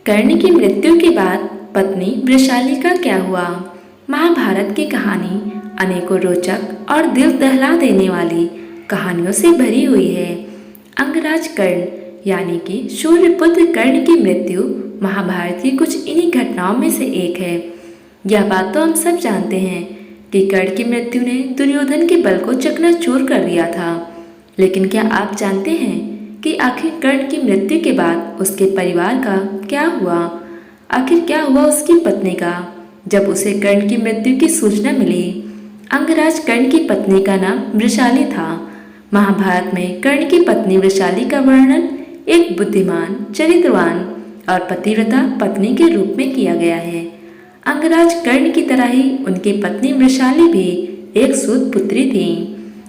कर्ण की मृत्यु के बाद पत्नी वृषाली का क्या हुआ? महाभारत की कहानी अनेकों रोचक और दिल दहला देने वाली कहानियों से भरी हुई है। अंगराज कर्ण यानी कि सूर्यपुत्र कर्ण की मृत्यु महाभारत की कुछ इन्हीं घटनाओं में से एक है। यह बात तो हम सब जानते हैं कि कर्ण की मृत्यु ने दुर्योधन के बल को चकनाचूर कर दिया था। लेकिन क्या आप जानते हैं कि आखिर कर्ण की मृत्यु के बाद उसके परिवार का क्या हुआ? आखिर क्या हुआ उसकी पत्नी का जब उसे कर्ण की मृत्यु की सूचना मिली? अंगराज कर्ण की पत्नी का नाम वृषाली था। महाभारत में कर्ण की पत्नी वृषाली का वर्णन एक बुद्धिमान, चरित्रवान और पतिव्रता पत्नी के रूप में किया गया है। अंगराज कर्ण की तरह ही उनकी पत्नी वृषाली भी एक सूत पुत्री थी।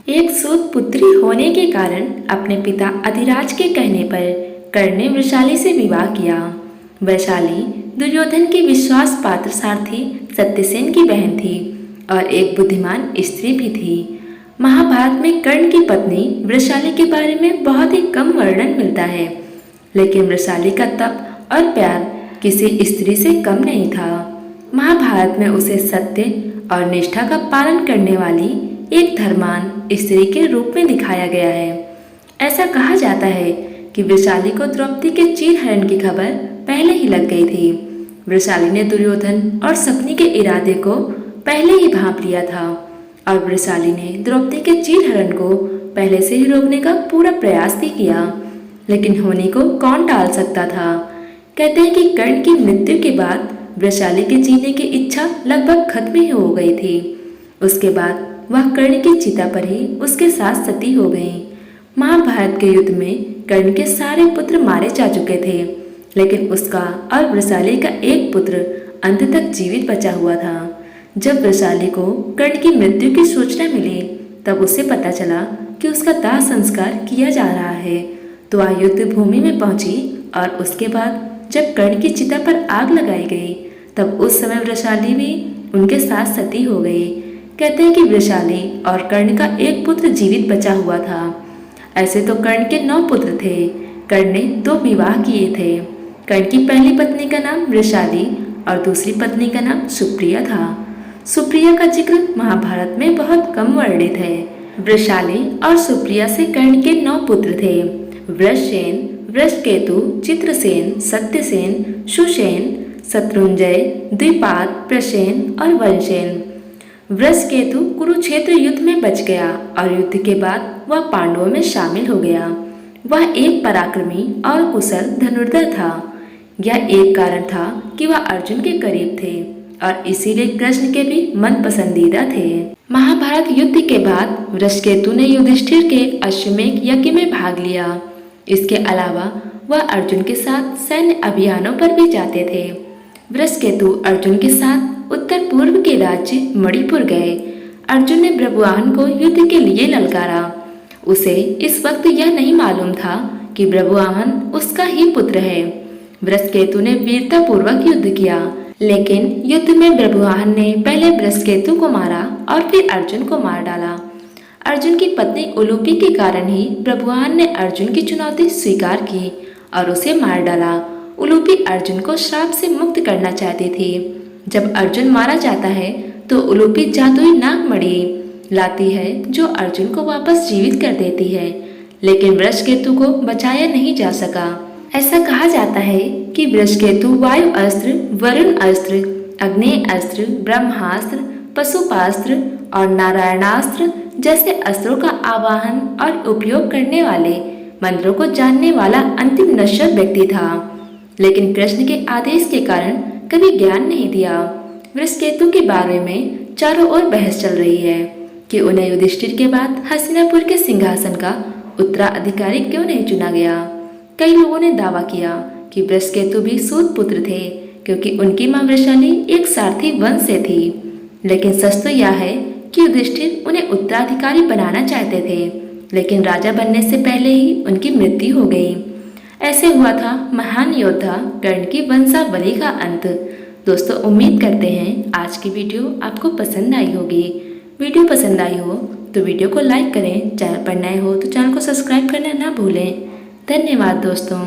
एक सूत पुत्री होने के कारण अपने पिता अधिराज के कहने पर कर्ण ने वृषाली से विवाह किया। वैशाली दुर्योधन की विश्वास पात्र सारथी सत्यसेन की बहन थी और एक बुद्धिमान स्त्री भी थी। महाभारत में कर्ण की पत्नी वृषाली के बारे में बहुत ही कम वर्णन मिलता है, लेकिन वृषाली का तप और प्यार किसी स्त्री से कम नहीं था। महाभारत में उसे सत्य और निष्ठा का पालन करने वाली एक धर्मान स्त्री के रूप में दिखाया गया है। ऐसा कहा जाता है कि वृषाली को द्रौपदी के चीरहरण की खबर पहले ही लग गई थी। वृषाली ने दुर्योधन और शकुनी के इरादे को पहले ही भांप लिया था और वृषाली ने द्रौपदी के चीरहरण को पहले से ही रोकने का पूरा प्रयास भी किया, लेकिन होने को कौन टाल सकता था। कहते हैं कि कर्ण की मृत्यु के बाद वृषाली के जीने की इच्छा लगभग खत्म ही हो गई थी। उसके बाद वह कर्ण की चिता पर ही उसके साथ सती हो गई। महाभारत के युद्ध में कर्ण के सारे पुत्र मारे जा चुके थे, लेकिन उसका और वृषाली का एक पुत्र अंत तक जीवित बचा हुआ था। जब वृषाली को कर्ण की मृत्यु की सूचना मिली, तब उसे पता चला कि उसका दाह संस्कार किया जा रहा है, तो वह युद्ध भूमि में पहुंची और उसके बाद जब कर्ण की चिता पर आग लगाई गई, तब उस समय वृषाली भी उनके साथ सती हो गई। कहते हैं कि वृषाली और कर्ण का एक पुत्र जीवित बचा हुआ था। ऐसे तो कर्ण के 9 पुत्र थे। कर्ण ने 2 विवाह किए थे। कर्ण की पहली पत्नी का नाम वृषाली और दूसरी पत्नी का नाम सुप्रिया था। सुप्रिया का जिक्र महाभारत में बहुत कम वर्णित है। वृषाली और सुप्रिया से कर्ण के 9 पुत्र थे। वृषसेन, वृषकेतु, चित्रसेन, सत्यसेन, सुसेन, शत्रुंजय, द्विपाद, प्रसेन और वंशेन। वृषकेतु कुरुक्षेत्र युद्ध में बच गया और युद्ध के बाद वह पांडवों में शामिल हो गया। वह एक पराक्रमी और कुशल धनुर्धर था। यह एक कारण था कि वह अर्जुन के करीब थे और इसीलिए कृष्ण के भी मन पसंदीदा थे। महाभारत युद्ध के बाद वृषकेतु ने युधिष्ठिर के अश्वमेध यज्ञ में भाग लिया। इसके अलावा वह अर्जुन के साथ सैन्य अभियानों पर भी जाते थे। वृषकेतु अर्जुन के साथ उत्तर पूर्व के राज्य मणिपुर गए। अर्जुन ने ब्रभुवाहन को युद्ध के लिए ललकारा। उसे इस वक्त यह नहीं मालूम था कि ब्रभुवाहन उसका ही पुत्र है। वृषकेतु ने वीरता पूर्वक युद्ध किया, लेकिन युद्ध में ब्रभुवाहन ने पहले वृषकेतु को मारा और फिर अर्जुन को मार डाला। अर्जुन की पत्नी उलूपी के कारण ही ब्रभुवाहन ने अर्जुन की चुनौती स्वीकार की और उसे मार डाला। उलूपी अर्जुन को श्राप से मुक्त करना चाहती थी। जब अर्जुन मारा जाता है तो उलूपी जादुई नागमणि लाती है जो अर्जुन को वापस जीवित कर देती है, लेकिन वृषकेतु को बचाया नहीं जा सका। ऐसा कहा जाता है कि वृषकेतु वायु अस्त्र, वरुण अस्त्र, अग्नेय अस्त्र, ब्रह्मास्त्र, पशुपास्त्र और नारायणास्त्र जैसे अस्त्रों का आवाहन और उपयोग करने वाले मंत्रों को जानने वाला अंतिम नश्वर व्यक्ति था, लेकिन कृष्ण के आदेश के कारण कभी ज्ञान नहीं दिया। वृषकेतु के बारे में चारों ओर बहस चल रही है कि उन्हें युधिष्ठिर के बाद हस्तिनापुर के सिंहासन का उत्तराधिकारी क्यों नहीं चुना गया। कई लोगों ने दावा किया कि वृषकेतु भी सूत पुत्र थे, क्योंकि उनकी मां वृषाली एक सारथी वंश से थी। लेकिन सच तो यह है कि युधिष्ठिर उन्हें उत्तराधिकारी बनाना चाहते थे, लेकिन राजा बनने से पहले ही उनकी मृत्यु हो गई। ऐसे हुआ था महान योद्धा कर्ण की वंशावली का अंत। दोस्तों, उम्मीद करते हैं आज की वीडियो आपको पसंद आई होगी। वीडियो पसंद आई हो तो वीडियो को लाइक करें, चैनल पर नए हो तो चैनल को सब्सक्राइब करना ना भूलें। धन्यवाद दोस्तों।